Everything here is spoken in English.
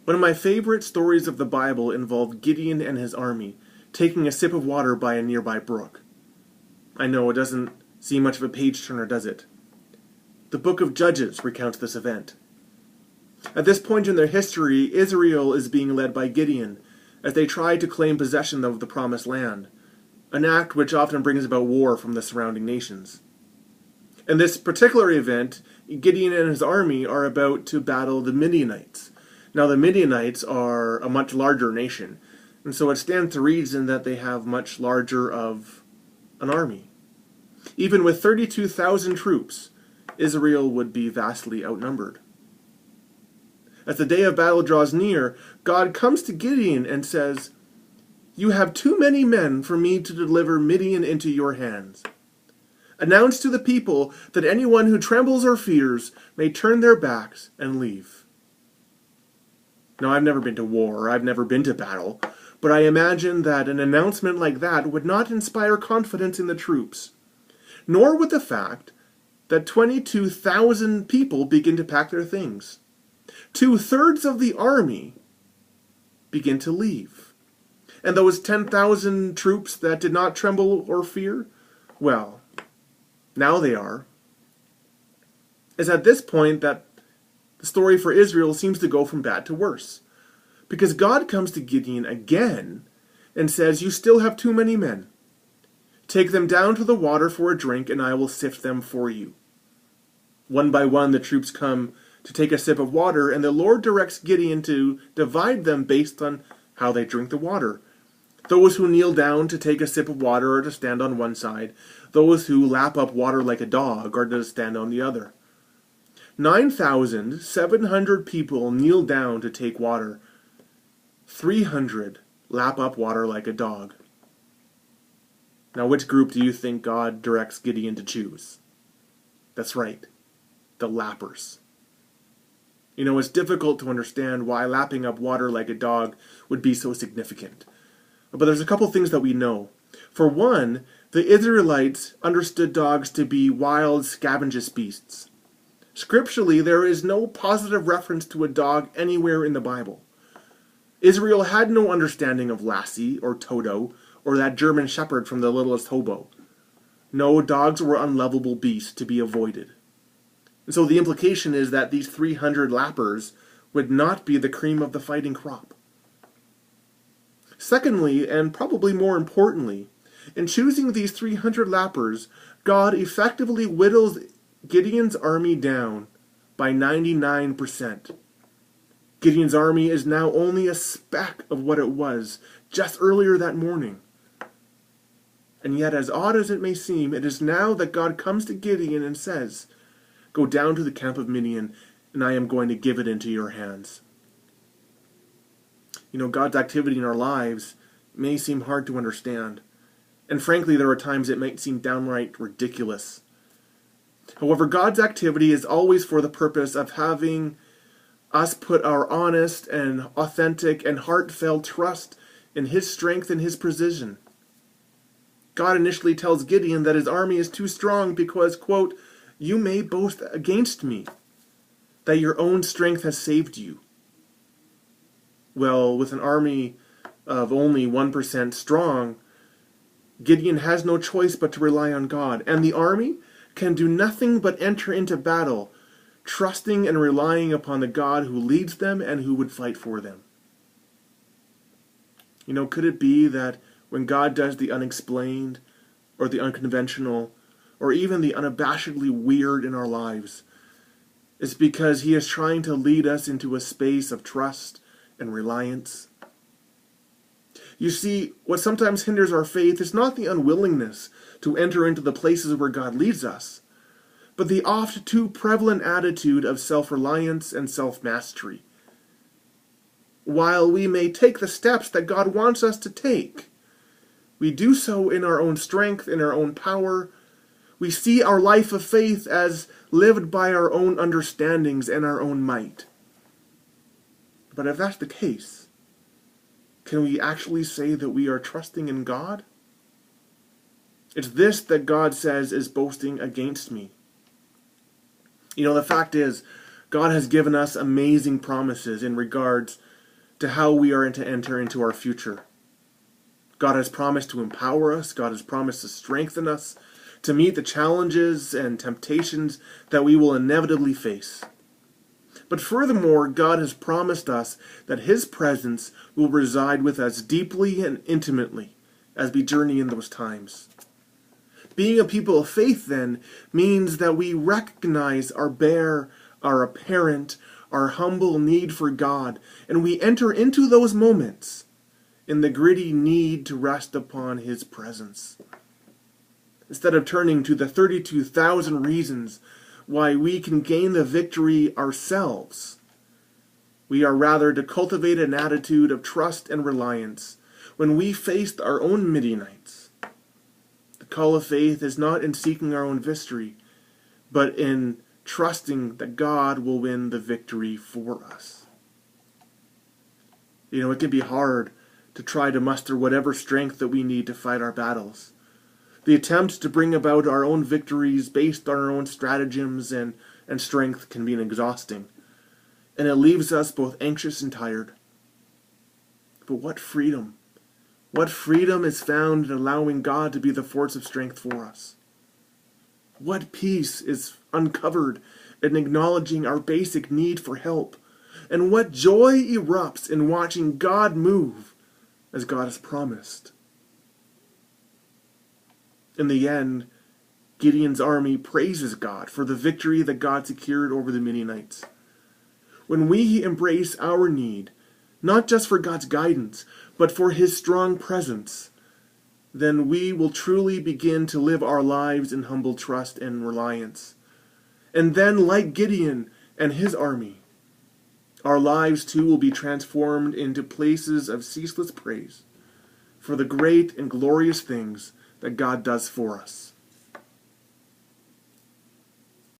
One of my favorite stories of the Bible involved Gideon and his army taking a sip of water by a nearby brook. I know it doesn't seem much of a page-turner, does it? The book of Judges recounts this event. At this point in their history, Israel is being led by Gideon as they try to claim possession of the promised land, an act which often brings about war from the surrounding nations. In this particular event, Gideon and his army are about to battle the Midianites. Now, the Midianites are a much larger nation, and so it stands to reason that they have much larger of an army. Even with 32,000 troops, Israel would be vastly outnumbered. As the day of battle draws near, God comes to Gideon and says, "You have too many men for me to deliver Midian into your hands. Announce to the people that anyone who trembles or fears may turn their backs and leave." Now, I've never been to war, I've never been to battle, but I imagine that an announcement like that would not inspire confidence in the troops, nor would the fact that 22,000 people begin to pack their things. 2/3 of the army begin to leave. And those 10,000 troops that did not tremble or fear, well, now they are. It's at this point that the story for Israel seems to go from bad to worse. Because God comes to Gideon again and says, "You still have too many men. Take them down to the water for a drink, and I will sift them for you." One by one, the troops come to take a sip of water, and the Lord directs Gideon to divide them based on how they drink the water. Those who kneel down to take a sip of water are to stand on one side. Those who lap up water like a dog are to stand on the other. 9,700 people kneel down to take water. 300 lap up water like a dog. Now, which group do you think God directs Gideon to choose? That's right, the lappers. You know, it's difficult to understand why lapping up water like a dog would be so significant. But there's a couple things that we know. For one, the Israelites understood dogs to be wild, scavengous beasts. Scripturally, there is no positive reference to a dog anywhere in the Bible. Israel had no understanding of Lassie or Toto or that German shepherd from The Littlest Hobo. No, dogs were unlovable beasts to be avoided. And so the implication is that these 300 lappers would not be the cream of the fighting crop. Secondly, and probably more importantly, in choosing these 300 lappers, God effectively whittles Gideon's army down by 99%. Gideon's army is now only a speck of what it was just earlier that morning. And yet, as odd as it may seem, it is now that God comes to Gideon and says, "Go down to the camp of Midian, and I am going to give it into your hands." You know, God's activity in our lives may seem hard to understand. And frankly, there are times it might seem downright ridiculous. However, God's activity is always for the purpose of having us put our honest and authentic and heartfelt trust in His strength and His precision. God initially tells Gideon that his army is too strong because, quote, "You may boast against me, that your own strength has saved you." Well, with an army of only 1% strong, Gideon has no choice but to rely on God, and the army can do nothing but enter into battle, trusting and relying upon the God who leads them and who would fight for them. You know, could it be that when God does the unexplained, or the unconventional, or even the unabashedly weird in our lives, it's because He is trying to lead us into a space of trust and reliance? You see, what sometimes hinders our faith is not the unwillingness to enter into the places where God leads us, but the oft too prevalent attitude of self-reliance and self-mastery. While we may take the steps that God wants us to take, we do so in our own strength, in our own power. We see our life of faith as lived by our own understandings and our own might. But if that's the case, can we actually say that we are trusting in God? It's this that God says is boasting against me. You know, the fact is, God has given us amazing promises in regards to how we are to enter into our future. God has promised to empower us. God has promised to strengthen us to meet the challenges and temptations that we will inevitably face. But furthermore, God has promised us that His presence will reside with us deeply and intimately as we journey in those times. Being a people of faith, then, means that we recognize our apparent, our humble need for God, and we enter into those moments in the gritty need to rest upon His presence. Instead of turning to the 32,000 reasons why we can gain the victory ourselves, we are rather to cultivate an attitude of trust and reliance when we face our own Midianites. The call of faith is not in seeking our own victory, but in trusting that God will win the victory for us. It can be hard to try to muster whatever strength that we need to fight our battles. The attempt to bring about our own victories based on our own stratagems and strength can be exhausting, and it leaves us both anxious and tired. But what freedom! What freedom is found in allowing God to be the force of strength for us. What peace is uncovered in acknowledging our basic need for help, and what joy erupts in watching God move as God has promised. In the end, Gideon's army praises God for the victory that God secured over the Midianites. When we embrace our need, not just for God's guidance, but for His strong presence, then we will truly begin to live our lives in humble trust and reliance. And then, like Gideon and his army, our lives too will be transformed into places of ceaseless praise for the great and glorious things that God does for us.